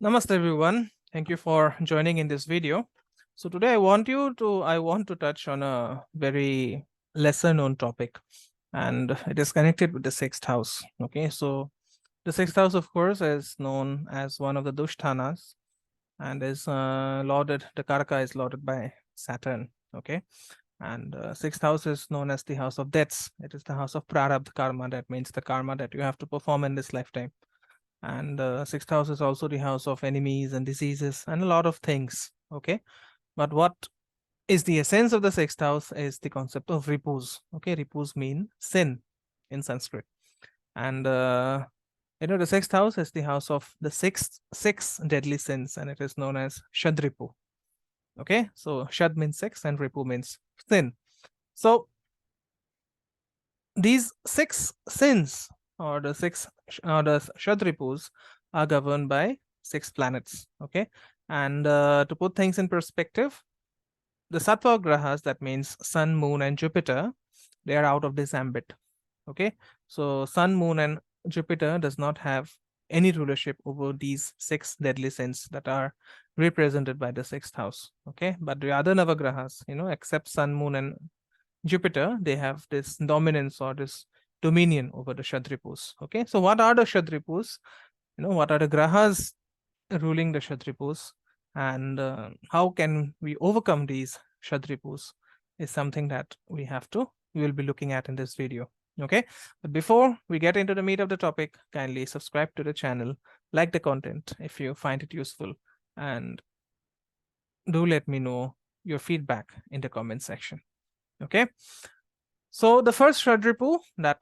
Namaste everyone. Thank you for joining in this video. So today I want to touch on a very lesser known topic, and it is connected with the sixth house. Okay, so the sixth house, of course, is known as one of the Dushthanas and is lauded. The Karaka is lauded by Saturn. Okay, and sixth house is known as the house of deaths. It is the house of prarabdha karma. That means the karma that you have to perform in this lifetime. And sixth house is also the house of enemies and diseases and a lot of things. Okay, but what is the essence of the sixth house is the concept of ripus. Okay, ripus mean sin in Sanskrit. And the sixth house is the house of the six deadly sins, and it is known as SHAD-RIPU. Okay, so shad means six and ripu means sin. So these six sins or the shadripus are governed by six planets. Okay, and to put things in perspective, the sattva grahas, that means sun, moon, and Jupiter, they are out of this ambit. Okay, so sun, moon, and Jupiter does not have any rulership over these six deadly sins that are represented by the sixth house. Okay, but the other navagrahas, except sun, moon, and Jupiter, they have this dominance or this dominion over the Shadripus. Okay, so what are the Shadripus? What are the grahas ruling the Shadripus, and how can we overcome these Shadripus is something that we will be looking at in this video. Okay, but before we get into the meat of the topic, kindly subscribe to the channel, like the content if you find it useful, and do let me know your feedback in the comment section. Okay, so the first Shadripu that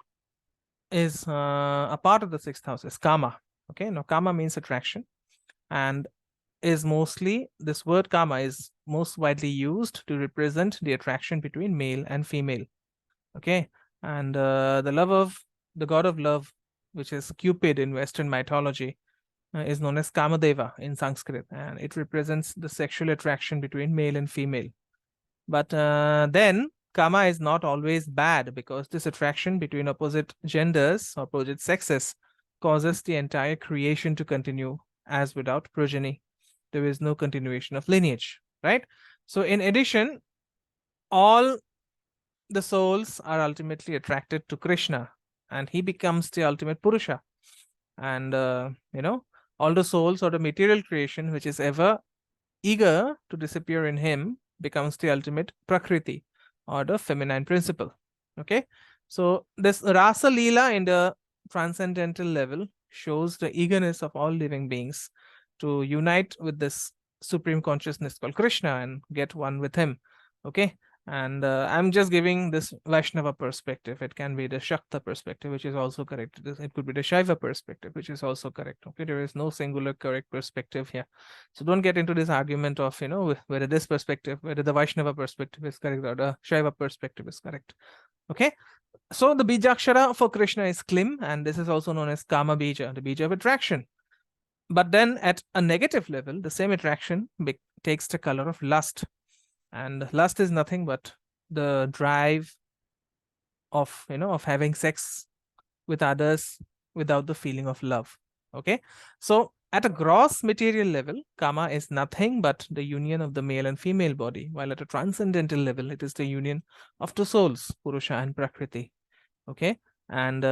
is a part of the sixth house is Kama. Okay, now Kama means attraction, and is mostly, this word Kama is most widely used to represent the attraction between male and female. Okay, and the god of love, which is Cupid in Western mythology, is known as Kamadeva in Sanskrit, and it represents the sexual attraction between male and female. But then Kama is not always bad, because this attraction between opposite genders, opposite sexes, causes the entire creation to continue, as without progeny, there is no continuation of lineage, right? So in addition, all the souls are ultimately attracted to Krishna, and he becomes the ultimate Purusha. And, all the souls or the material creation, which is ever eager to disappear in him, becomes the ultimate Prakriti, or the feminine principle. Okay, so this Rasa Leela in the transcendental level shows the eagerness of all living beings to unite with this supreme consciousness called Krishna and get one with him. Okay, and I'm just giving this Vaishnava perspective. It can be the Shakta perspective, which is also correct. It could be the Shaiva perspective, which is also correct. Okay, there is no singular correct perspective here. So don't get into this argument of, whether this perspective, whether the Vaishnava perspective is correct or the Shaiva perspective is correct. Okay, so the Bijakshara for Krishna is Klim, and this is also known as Kama Bija, the Bija of attraction. But then at a negative level, the same attraction takes the color of lust. And lust is nothing but the drive of, of having sex with others without the feeling of love. Okay, so at a gross material level, Kama is nothing but the union of the male and female body, while at a transcendental level, it is the union of two souls, Purusha and Prakriti. Okay, and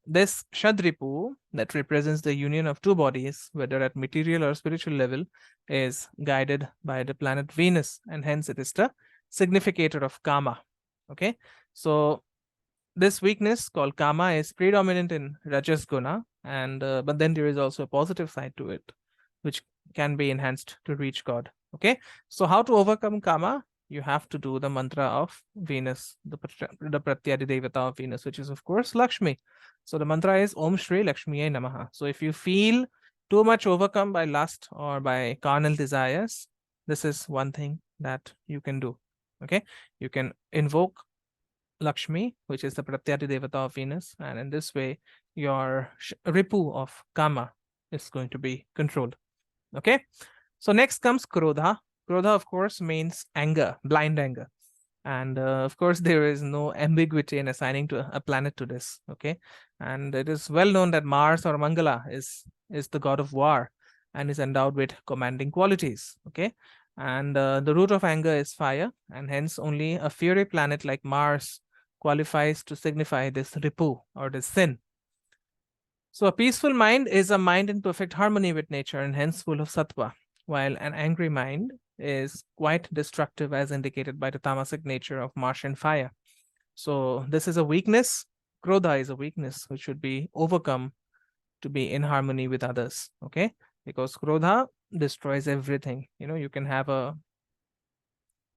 this Shadripu, that represents the union of two bodies, whether at material or spiritual level, is guided by the planet Venus, and hence it is the significator of Kama. Okay, so this weakness called Kama is predominant in Rajas Guna, and but then there is also a positive side to it, which can be enhanced to reach God. Okay, so how to overcome Kama? You have to do the mantra of Venus, the Pratyadi Devata of Venus, which is of course Lakshmi. So the mantra is Om Shri Lakshmiye Namaha. So if you feel too much overcome by lust or by carnal desires, this is one thing that you can do. Okay, you can invoke Lakshmi, which is the Pratyadi Devata of Venus, and in this way, your Ripu of Kama is going to be controlled. Okay, so next comes Krodha. Krodha, of course, means anger, blind anger. And of course, there is no ambiguity in assigning to a planet to this. Okay, and it is well known that Mars or Mangala is the god of war, and is endowed with commanding qualities. Okay, and the root of anger is fire, and hence only a fiery planet like Mars qualifies to signify this ripu, or this sin. So a peaceful mind is a mind in perfect harmony with nature and hence full of sattva, while an angry mind is quite destructive, as indicated by the tamasic nature of Martian fire. So this is a weakness. Krodha is a weakness which should be overcome to be in harmony with others. Okay, because Krodha destroys everything. You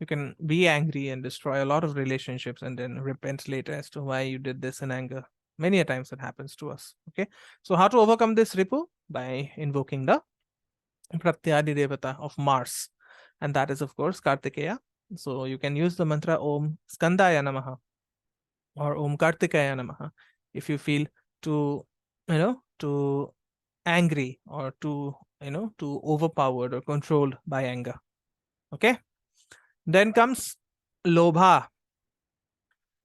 can be angry and destroy a lot of relationships and then repent later as to why you did this in anger. Many a times it happens to us. Okay, so how to overcome this ripu? By invoking the Pratyadi Devata of Mars, and that is of course Kartikeya. So you can use the mantra Om Skandaya Namaha or Om Kartikaya Namaha if you feel too too angry or too overpowered or controlled by anger. Okay, then comes Lobha.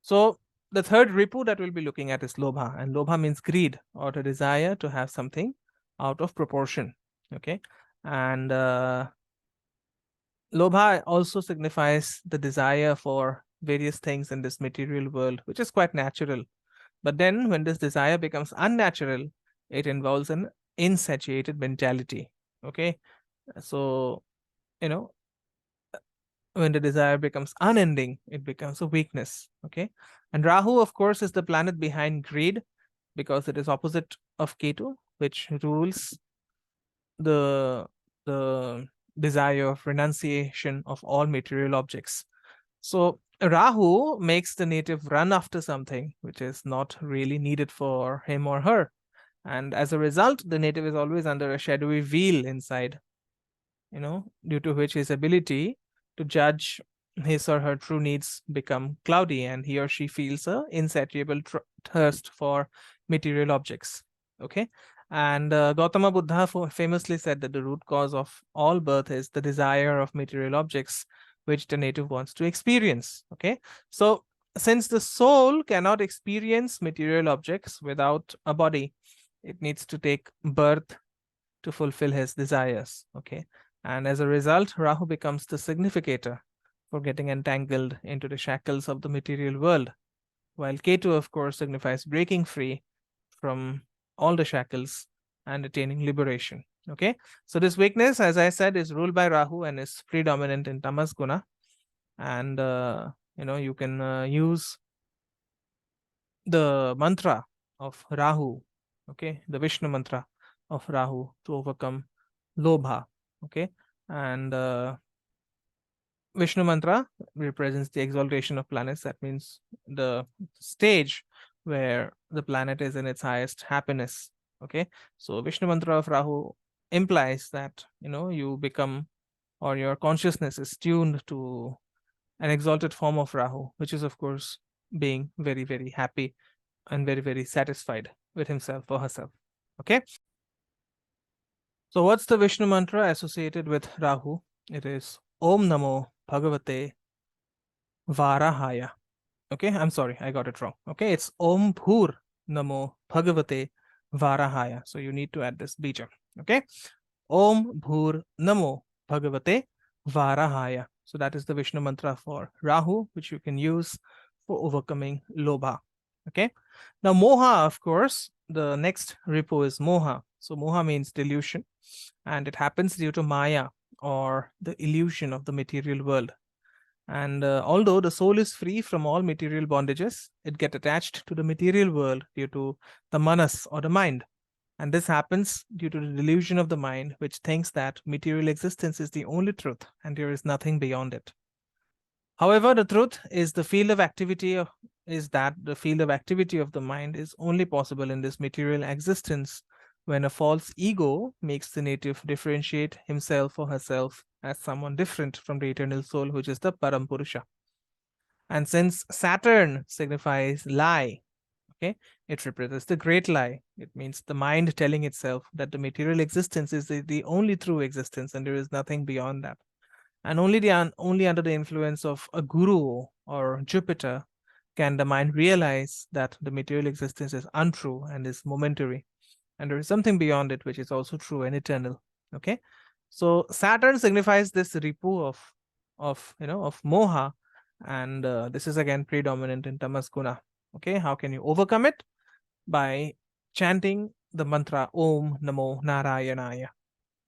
So the third ripu that we'll be looking at is Lobha, and Lobha means greed or the desire to have something out of proportion. Okay, and Lobha also signifies the desire for various things in this material world, which is quite natural. But then when this desire becomes unnatural, it involves an insatiated mentality. Okay, so when the desire becomes unending, it becomes a weakness. Okay, and Rahu, of course, is the planet behind greed because it is opposite of Ketu, which rules the desire of renunciation of all material objects. So Rahu makes the native run after something which is not really needed for him or her, and as a result, the native is always under a shadowy veil inside, due to which his ability to judge his or her true needs become cloudy, and he or she feels a insatiable thirst for material objects. Okay, and Gautama Buddha famously said that the root cause of all birth is the desire of material objects which the native wants to experience. Okay, so since the soul cannot experience material objects without a body, it needs to take birth to fulfill his desires. Okay, and as a result, Rahu becomes the significator for getting entangled into the shackles of the material world, while Ketu, of course, signifies breaking free from all the shackles and attaining liberation. Okay, so this weakness, as I said, is ruled by Rahu and is predominant in Tamas Guna, and you can use the mantra of Rahu, okay, the Vishnu mantra of Rahu to overcome Lobha. Okay, and Vishnu mantra represents the exaltation of planets. That means the stage where the planet is in its highest happiness. Okay, so Vishnu mantra of Rahu implies that you become, or your consciousness is tuned to an exalted form of Rahu, which is of course being very, very happy and very, very satisfied with himself or herself. Okay, so what's the Vishnu mantra associated with Rahu? It is Om Namo Bhagavate Varahaya. Okay, I'm sorry, I got it wrong. Okay, it's Om Bhur Namo Bhagavate Varahaya. So you need to add this bija. Okay, Om Bhur Namo Bhagavate Varahaya. So that is the Vishnu mantra for Rahu, which you can use for overcoming Lobha. Okay, now Moha, of course, the next ripu is Moha. So Moha means delusion, and it happens due to Maya, or the illusion of the material world. And although the soul is free from all material bondages, it gets attached to the material world due to the manas, or the mind. And this happens due to the delusion of the mind, which thinks that material existence is the only truth and there is nothing beyond it. However, the truth is the field of activity of the mind is only possible in this material existence when a false ego makes the native differentiate himself or herself as someone different from the eternal soul, which is the Parampurusha. And since Saturn signifies lie, okay, it represents the great lie. It means the mind telling itself that the material existence is the only true existence and there is nothing beyond that. And only under the influence of a guru or Jupiter can the mind realize that the material existence is untrue and is momentary, and there is something beyond it which is also true and eternal. Okay, so Saturn signifies this ripu of moha, and this is again predominant in tamas guna. Okay, how can you overcome it? By chanting the mantra Om Namo Narayanaya.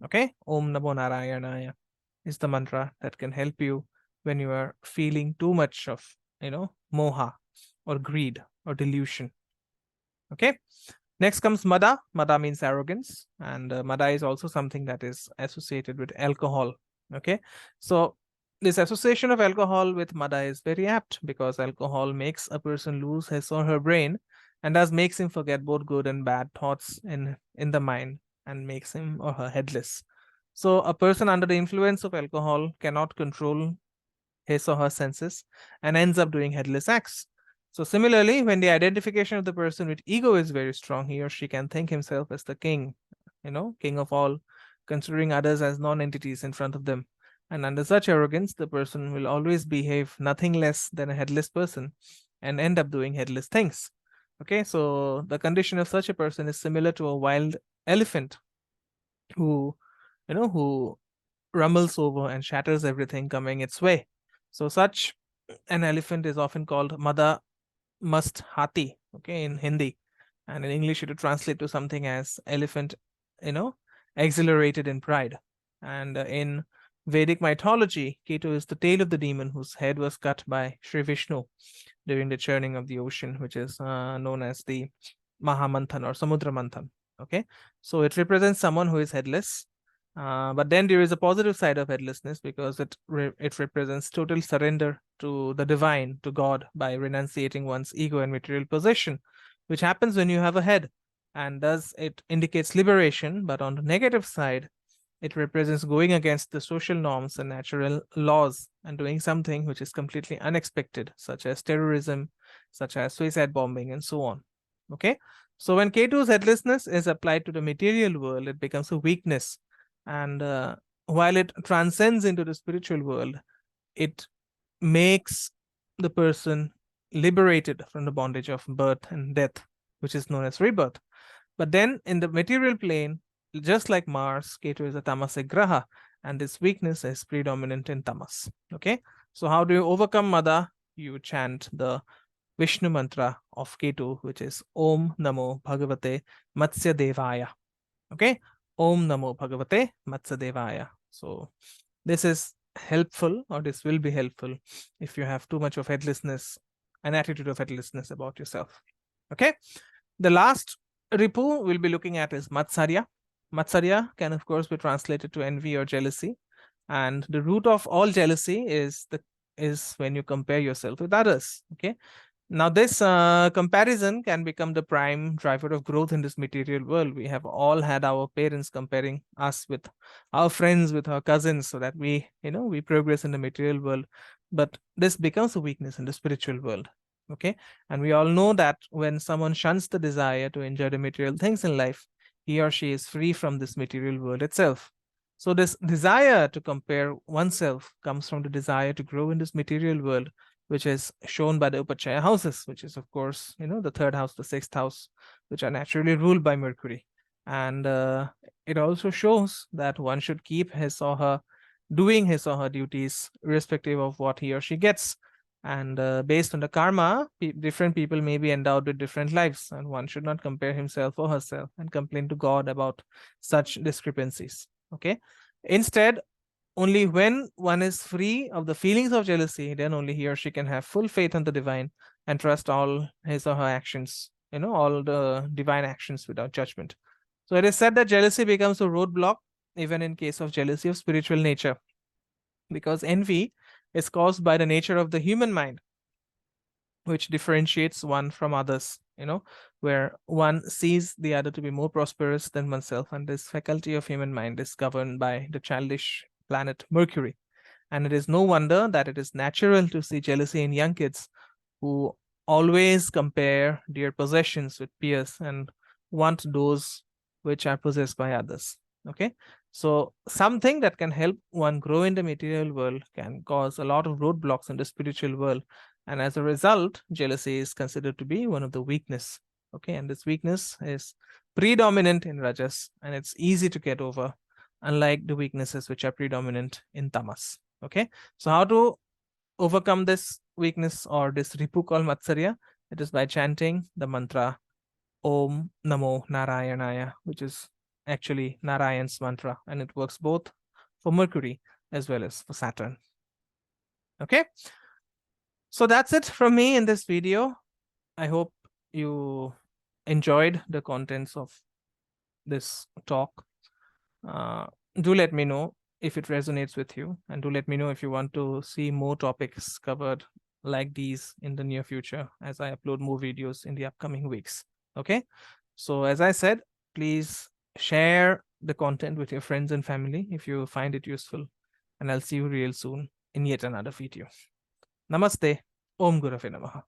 Okay, Om Namo Narayanaya is the mantra that can help you when you are feeling too much of moha or greed or delusion. Okay, next comes Mada. Mada means arrogance, and Mada is also something that is associated with alcohol. Okay, so this association of alcohol with Mada is very apt because alcohol makes a person lose his or her brain, and thus makes him forget both good and bad thoughts in the mind, and makes him or her headless. So a person under the influence of alcohol cannot control his or her senses and ends up doing headless acts. So similarly, when the identification of the person with ego is very strong, he or she can think himself as the king, king of all, considering others as non-entities in front of them. And under such arrogance, the person will always behave nothing less than a headless person and end up doing headless things. Okay, so the condition of such a person is similar to a wild elephant who, who rumbles over and shatters everything coming its way. So such an elephant is often called Mada Mast Hati, okay, in Hindi. And in English, it would translate to something as elephant, exhilarated in pride. And in Vedic mythology, Ketu is the tail of the demon whose head was cut by Sri Vishnu during the churning of the ocean, which is known as the Mahamanthan or Samudra Manthan. Okay, so it represents someone who is headless. But then there is a positive side of headlessness because it represents total surrender to the divine, to God, by renunciating one's ego and material possession, which happens when you have a head. And thus it indicates liberation. But on the negative side, it represents going against the social norms and natural laws and doing something which is completely unexpected, such as terrorism, such as suicide bombing, and so on. Okay, so when Ketu's headlessness is applied to the material world, it becomes a weakness. And while it transcends into the spiritual world, it makes the person liberated from the bondage of birth and death, which is known as rebirth. But then in the material plane, just like Mars, Ketu is a tamasic graha, and this weakness is predominant in tamas. Okay, so how do you overcome Mada? You chant the Vishnu mantra of Ketu, which is Om Namo Bhagavate Matsya Devaya. Okay, Om Namo Bhagavate Matsya Devaya. So this is helpful, or this will be helpful if you have too much of headlessness, an attitude of headlessness about yourself. Okay, the last Ripu we'll be looking at is Matsarya. Matsarya can of course be translated to envy or jealousy, and the root of all jealousy is when you compare yourself with others. Okay, now this comparison can become the prime driver of growth in this material world. We have all had our parents comparing us with our friends, with our cousins, so that we progress in the material world. But this becomes a weakness in the spiritual world. Okay, and we all know that when someone shuns the desire to enjoy the material things in life, he or she is free from this material world itself. So this desire to compare oneself comes from the desire to grow in this material world, which is shown by the Upachaya houses, which is of course the third house, the sixth house, which are naturally ruled by Mercury. And it also shows that one should keep doing his or her duties irrespective of what he or she gets. And based on the karma, different people may be endowed with different lives, and one should not compare himself or herself and complain to God about such discrepancies. Okay, instead, only when one is free of the feelings of jealousy, then only he or she can have full faith on the divine and trust all his or her actions, all the divine actions without judgment. So it is said that jealousy becomes a roadblock even in case of jealousy of spiritual nature, because envy is caused by the nature of the human mind, which differentiates one from others, where one sees the other to be more prosperous than oneself. And this faculty of human mind is governed by the childish planet Mercury. And it is no wonder that it is natural to see jealousy in young kids who always compare their possessions with peers and want those which are possessed by others. Okay, so something that can help one grow in the material world can cause a lot of roadblocks in the spiritual world, and as a result, jealousy is considered to be one of the weakness. Okay, and this weakness is predominant in rajas, and it's easy to get over unlike the weaknesses which are predominant in tamas. Okay, so how to overcome this weakness or this ripu called matsarya? It is by chanting the mantra Om Namo Narayanaya, which is actually Narayan's mantra, and it works both for Mercury as well as for Saturn. Okay, so that's it from me in this video. I hope you enjoyed the contents of this talk. Do let me know if it resonates with you, and do let me know if you want to see more topics covered like these in the near future as I upload more videos in the upcoming weeks. Okay, so as I said, please share the content with your friends and family if you find it useful, and I'll see you real soon in yet another video. Namaste. Om Gurave Namaha.